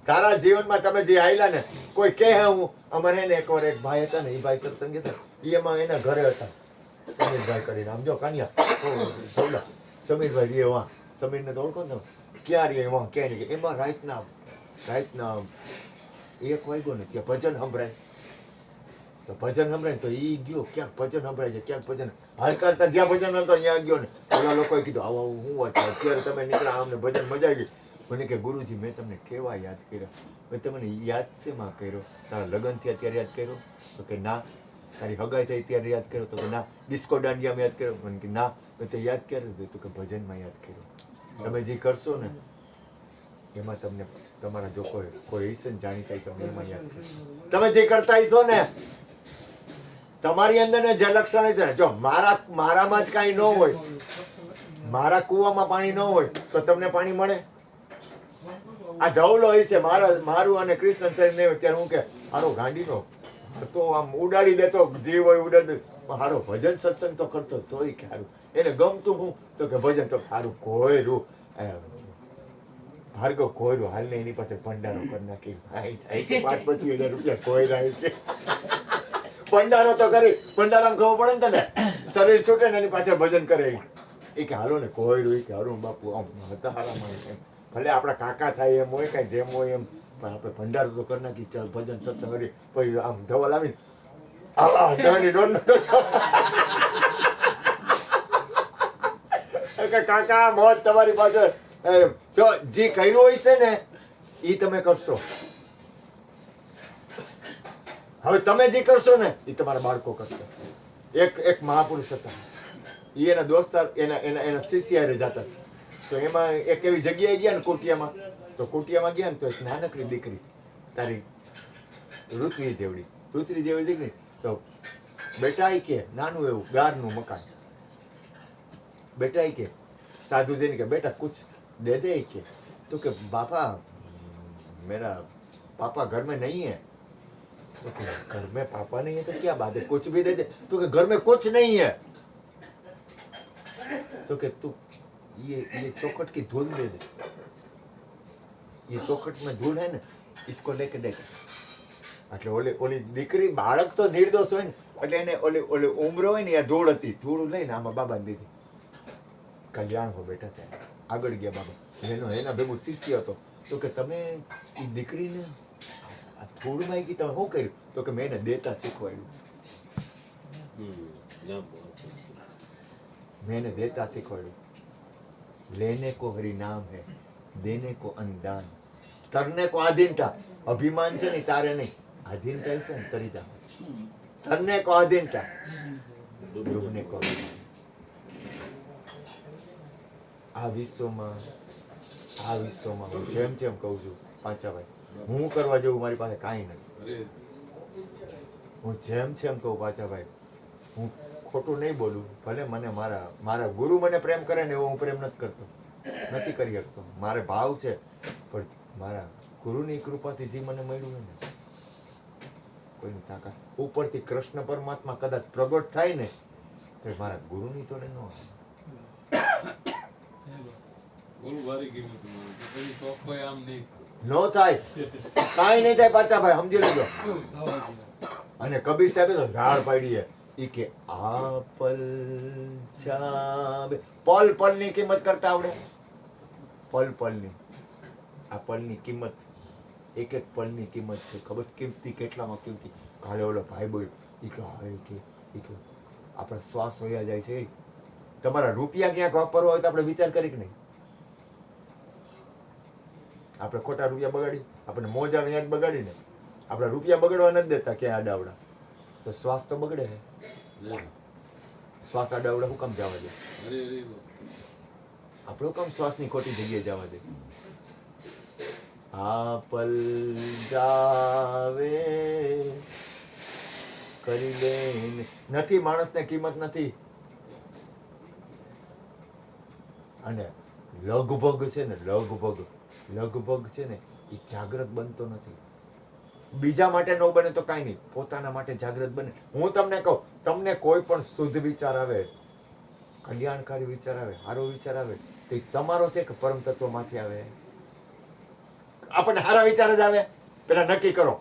Speaker 1: તારા જીવનમાં તમે જે આવેલા ને કોઈ કહે હું અમારે એને એકવાર એક ભાઈ હતા ને એ ભાઈ સત્સંગી હતા એમાં એના ઘરે હતા સમીરભાઈ કરીને. આમ જો કાનિયા સમીરભાઈ રે વાં સમીરને તો ઓળખો ને ક્યાં રે વાં ક્યાં નહીં. એમાં રાતના 1 વાગ્યો ને ત્યાં ભજન સંભળાય. તો ભજન સંભળાય તો એ ગયો ક્યાંક ભજન સંભળાય છે ક્યાંક ભજન હાલ કરતા જ્યાં ભજન હતો ત્યાં ગયો ને ઓલા લોકોએ કીધું આવું આવું શું વાત છે અત્યારે તમે નીકળ્યા અમને ભજન મજા આવી ગઈ. મને કે ગુરુજી મેં તમને કેવા યાદ કર્યા? મેં તમને યાદ શેમાં કર્યો? તારા લગ્ન થયા ત્યારે યાદ કર્યો? તો કે ના. તારી હગાઈ થઈ ત્યારે યાદ કર્યો? તો કે ના. ડિસ્કો દાંડિયામાં યાદ કર્યો? મને કે ના. મેં તો યાદ કર્યું તો કે ભજનમાં યાદ કર્યો. તમે જે કરશો ને એમાં તમને તમારા જો કોઈ હશે ને જાણીતા તમને એમાં યાદ કરશો. તમે જે કરતા હશો ને તમારી અંદર ને જે લક્ષણ છે ને જો મારામાં જ કાંઈ ન હોય, મારા કૂવામાં પાણી ન હોય તો તમને પાણી મળે? આ ઢવલો હશે મારું અને કૃષ્ણ શરીર નહીં હોય ત્યારે હું કે હારો ગાંડીનો તો આમ ઉડાડી દેતો જીવ હોય ઉડાડી દે. હારો ભજન સત્સંગ તો કરતો તોય કે હારું એને ગમતું હું તો કે ભજન તો સારું કોયરું ભાર્ગવ કોયરું હાલને એની પાસે ભંડારો કરી નાખી 5-25,000 રૂપિયા કોયરા છે. ભંડારો તો કરી ભંડારામાં ખબર પડે ને તને શરીર છૂટે ને એની પાછળ ભજન કરે એ કે હાલો ને કોયરું એ કે હારું બાપુ આમ હતા હારામાં ભલે આપણા કાકા થાય એમ હોય કાંઈ જેમ હોય એમ પણ આપણે ભંડારો તો કરી નાખી ચાલ ભજન સત્સંગ કરી પછી આમ ધવલ આવીને કાકા મોજ તમારી પાછળ જો જે કર્યું હોય છે ને એ તમે કરશો. હવે તમે જે કરશો ને એ તમારા બાળકો કરશે. એક મહાપુરુષ હતા એ એના દોસ્તાર એના એના એના શિષ્ય હારે જતા. તો એમાં એક એવી જગ્યાએ ગયા ને કુટિયામાં, તો કુટિયામાં ગયા ને તો એક નાનકડી દીકરી તારી ઋત્વી જેવડી દીકરી, તો બેટા ઈ કે નાનું એવું ગારનું મકાન, બેટા ઈ કે સાધુજીને કે બેટા કુછ દે દે કે, તો કે બાપા मेरा पापा घर में नहीं है. तो कि घर में पापा नहीं है तो क्या बात है, कुछ भी दे दे. तो कि घर में कुछ नहीं है. तो कि तू ये चौखट की धूल दे दे, ये चौखट में धूल है ना, इसको लेके देख. એટલે ઓલી દીકરી, બાળક તો નિર્દોષ હોય ને, એટલે એને ઓલી ઉમરો હોય ને એ ધૂળ હતી, ધૂળ લઈને આમાં બાબાને દીધી. કલ્યાણ હો બેટા. ત્યાં આગળ ગયા બાબા, એના ભેગું શિષ્ય હતો. તો કે તમે એ દીકરીને આ ધૂળ માંગી, તમે શું કર્યું? તો કે મેં એને દેતા શીખવાડ્યું. મેં એને દેતા શીખવાડ્યું. લેને કો હરી નામ હે, દેને કો અનદાન, તરને કો આધીનતા. અભિમાન છે ને તારે નહીં, આધીનતા છે ને તરી જા. તરને કો આધીનતા, ડૂબને કો અભિમાન. આ વિશ્વમાં હું જેમ કહું છું પાંચાભાઈ, હું કરવા જેવું મારી પાસે કાંઈ નથી. હું જેમ કહું પાંચાભાઈ, હું ખોટું નહીં બોલું. ભલે મને મારા ગુરુ મને પ્રેમ કરે ને એવો હું પ્રેમ નથી કરતો, નથી કરી શકતો. મારે ભાવ છે, પણ મારા ગુરુની કૃપાથી જે મને મળ્યું હોય ને, કોઈની તાકાત ઉપરથી કૃષ્ણ પરમાત્મા કદાચ પ્રગટ થાય ને તો મારા ગુરુની તોડે ન આવે.
Speaker 2: ગુરુ ભારી કિંમત મળે પછી તો કોઈ આમ નહીં
Speaker 1: નો થાય, કાંઈ નહીં થાય પાછા ભાઈ, સમજી લેજો. અને કબીર સાહેબે તો ઝાડ પાડી છે, ઈ કે આ પલ પલની કિંમત કરતા આવડે. પલની, આ પલની કિંમત, એક પલની કિંમત છે ખબર? કિંમતી કેટલામાં કિંમતી. કાલે ઓલો ભાઈ બોલ્યો, ઈ કે આપણા શ્વાસ વયા જાય છે. તમારા રૂપિયા ક્યાંક વાપરવા હોય તો આપણે વિચાર કરી કે નહીં? આપણે ખોટા રૂપિયા બગાડી, આપણે મોજા વ્યાજ બગાડીને આપણા રૂપિયા બગડવા નથી દેતા ક્યાં આડાવડા. તો શ્વાસ તો બગડે છે. શ્વાસ આડાવડા હું કામ જવા દે? આપણો કામ શ્વાસની ખોટી જગ્યાએ જવા દે? આ પલ જાવે કરી લે નથી, માણસને કિંમત નથી. અને લગભગ છે ને, લગભગ છે ને એ જાગ્રત બનતો નથી. બીજા માટે ન બને તો કાંઈ નહીં, પોતાના માટે જાગ્રત બને. હું તમને કહું, તમને કોઈ પણ શુદ્ધ વિચાર આવે, કલ્યાણકારી વિચાર આવે, સારો વિચાર આવે, તો એ તમારો છે કે પરમ તત્વમાંથી આવે? આપણને સારા વિચાર જ આવે. પેલા નક્કી કરો,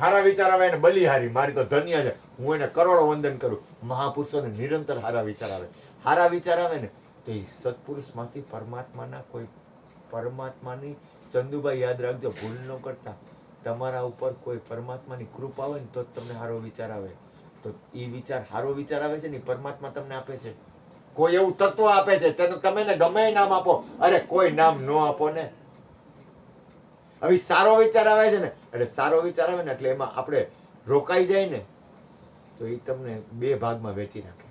Speaker 1: સારા વિચાર આવે એને બલિહારી, મારી તો ધન્ય છે, હું એને કરોડો વંદન કરું. મહાપુરુષોને નિરંતર સારા વિચાર આવે. સારા વિચાર આવે ને તો એ સત્પુરુષમાંથી પરમાત્માની ચંદુભાઈ યાદ રાખજો, ભૂલ ન કરતા. તમારા ઉપર કોઈ પરમાત્માની કૃપા હોય ને તો જ તમને સારો વિચાર આવે. તો એ વિચાર, સારો વિચાર આવે છે ને પરમાત્મા તમને આપે છે. કોઈ એવું તત્વ આપે છે, તેનું તમે ને ગમે નામ આપો. અરે કોઈ નામ ન આપો ને. હવે સારો વિચાર આવે છે ને, એટલે સારો વિચાર આવે ને એટલે એમાં આપણે રોકાઈ જાય ને તો એ તમને બે ભાગમાં વેચી નાખે.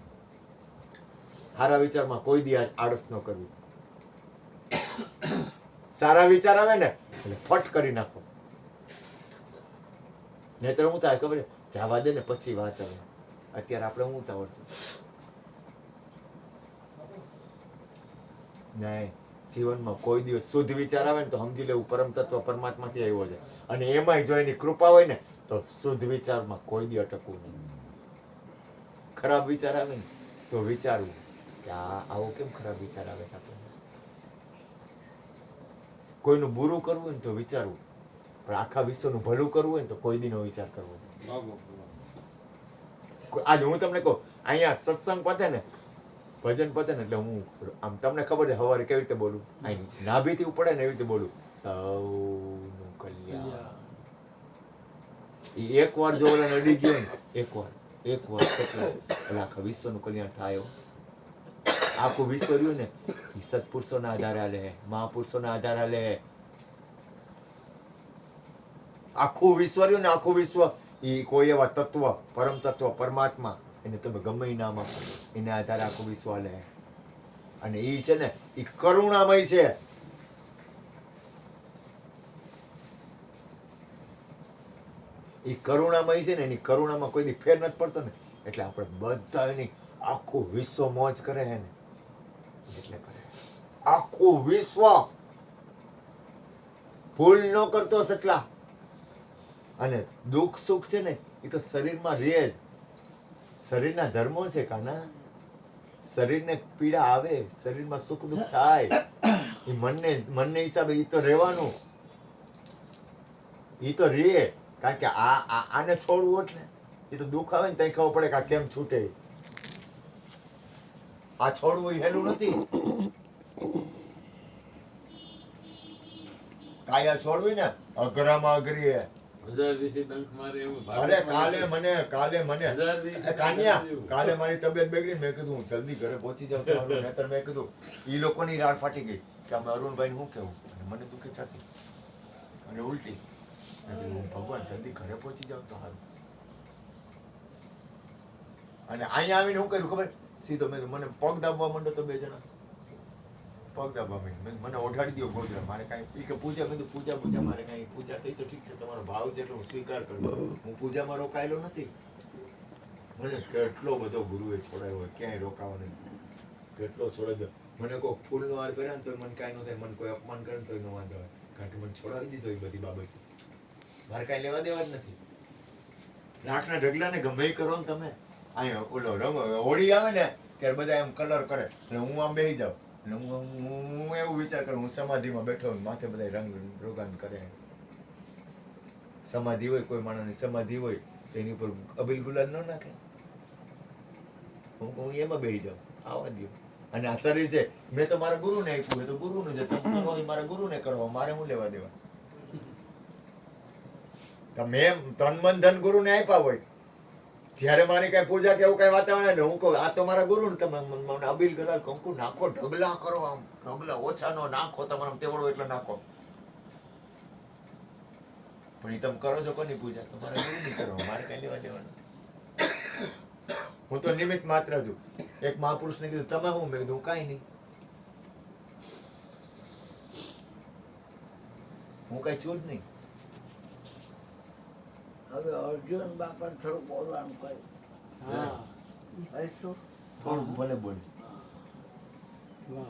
Speaker 1: સારા વિચારમાં કોઈ દી આળસ ન કરવી. સારા વિચાર આવે ને એટલે ફટ કરી નાખો. નહીતર હું થાય ખબર, જવા દે ને પછી વાત આવે. અત્યારે આપણે હું ઉતાવળ છે નહીં. જીવનમાં કોઈ દિવસ શુદ્ધ વિચાર આવે ને તો સમજી લેવું પરમ તત્વ પરમાત્માથી આવ્યો છે. અને એમાંય જો એની કૃપા હોય ને તો શુદ્ધ વિચારમાં કોઈ દી અટકવું નહીં. ખરાબ વિચાર આવે ને તો વિચારવું કે આવો કેમ ખરાબ વિચાર આવે છે આપણને. કોઈનું બુરું કરવું હોય ને તો વિચારવું, પણ આખા વિશ્વનું ભલું કરવું હોય ને તો કોઈ દી નો વિચાર કરવો. આજે હું તમને કહું, અહીંયા સત્સંગ પતે ને, ભજન પતે ને એટલે હું આમ, તમને ખબર છે સવારે કેવી રીતે બોલું, અહીં નાભીથી ઉપડે ને એવી રીતે બોલું, સૌનું કલ્યાણ. એક વાર જો ઓલા નડી ગયો ને, એક વાર એટલે આખા વિશ્વનું કલ્યાણ થાય. આખું વિશ્વ રહ્યું ને એ સત્પુરુષોના આધારે હાલે, મહાપુરુષોના આધારે હાલે. આખું વિશ્વ રહ્યું ને, આખું વિશ્વ એ કોઈ એવા તત્વ, પરમ તત્વ, પરમાત્મા એને તમે ગમે ઈ નામ આપો, એને આધારે આખું વિશ્વ લે. અને ઈ છે ને ઈ કરુણામય છે. ઈ કરુણામય છે ને, એની કરુણામાં કોઈ દી ફેર નથી પડતો ને, એટલે આપણે બધા એની આખું વિશ્વ મોજ કરે છે ને, એટલે કરે આખું વિશ્વ ભૂલ ન કરતો સટલા. અને દુઃખ સુખ છે ને એ તો શરીરમાં રહે જ. શરીરના ધર્મો છે કાના. શરીરને પીડા આવે, શરીરમાં સુખ દુઃખ થાય, એ મનને હિસાબે એ તો રહેવાનું, એ તો રહે. કારણ કે આને છોડવું એટલે એ તો દુઃખ આવે ને ત્યાં ખબર પડે કે આ કેમ છૂટે. આ છોડવું એ હેલું નથી. કાયા છોડવી ને અઘરામાં અઘરી હે.
Speaker 2: 1020 ડંખ મારે એવું
Speaker 1: અરે કાલે મને
Speaker 2: હજાર વીસ
Speaker 1: કાન્યા, કાલે મારી તબિયત બગડી, મેં કીધું હું જલ્દી ઘરે પહોંચી જાઉં તો સારું. નહીંતર મેં કીધું ઈ લોકોની રાડ ફાટી ગઈ કે અમે અરુણભાઈ શું કેવું, અને મને દુખી છાતી અને ઉલટી. મેં કીધું હું ભગવાન જલ્દી ઘરે પહોંચી જાઉં તો સારું. અને અહીંયા આવીને શું કર્યું ખબર, સીધો મેં કીધું મને પગ દાબવા માંડો તો 2 જણા પગ દાબવા માંડ્યો. મને ઓઢાડી દો ગોદરા, મારે કાંઈ ઈ કે પૂજા, મેં કીધું પૂજા મારે કાંઈ પૂજા થઈ તો ઠીક છે, તમારો ભાવ છે એટલે હું સ્વીકાર કરું, હું પૂજામાં રોકાયેલો નથી. મને કેટલો બધો ગુરુએ છોડાયો હોય, ક્યાંય રોકાવા નથી, કેટલો છોડાઈ દો. મને કોઈ ફૂલનો હાર પહેરે ને તો મને કાંઈ ન થાય, મને કોઈ અપમાન કરે ને તો ન વાંધો હોય, કારણ કે મને છોડાવી દીધો એ બધી બાબત. મારે કાંઈ લેવા દેવા જ નથી. રાખના ઢગલાને ગમે ઈ કરો ને તમે. અહીંયા ઓલો રંગ હોળી આવે ને ત્યારે બધા એમ કલર કરે, એટલે હું આમ બેસી જાઉં, એટલે હું એવું વિચાર કરું, હું સમાધિમાં બેઠો હોઉં, માથે બધા રંગ રોગાન કરે. સમાધિ હોય, કોઈ માણસની સમાધિ હોય તો એની ઉપર અબીલ ગુલાલ ન નાખે. હું એમાં બેસી જાઉં, આવવા દો. અને આ શરીર છે, મેં તો મારા ગુરુને આપ્યું, એ તો ગુરુનું છે, તમે કરો એ મારા ગુરુને કરો, મારે શું લેવા દેવા. મેં તન મન ધન ગુરુને આપ્યા હોય, જ્યારે મારી કઈ પૂજા કે એવું કઈ વાતાવરણ એટલે હું કહું આ તો મારા ગુરુ ને, તમે મને અબીલ ગુલાલ કંકુ નાખો, ઢગલા કરો, આમ ઢગલા ઓછા નો નાખો, તમારે તેવડો એટલે નાખો. પણ એ તમે કરો છો કોની પૂજા, તમારા ગુરુ ની કરો, મારે કઈ લેવા દેવા નથી. હું તો નિમિત્ત માત્ર છું. એક મહાપુરુષને કીધું તમે શું, મેં કીધું કાંઈ નહીં, હું કઈ છું જ નહીં.
Speaker 3: હવે અર્જુન બાપાને થોડું બોલવાનું કહ્યું.
Speaker 2: હા.
Speaker 3: હવે શું?
Speaker 1: થોડું ભલે બોલ.
Speaker 3: હા.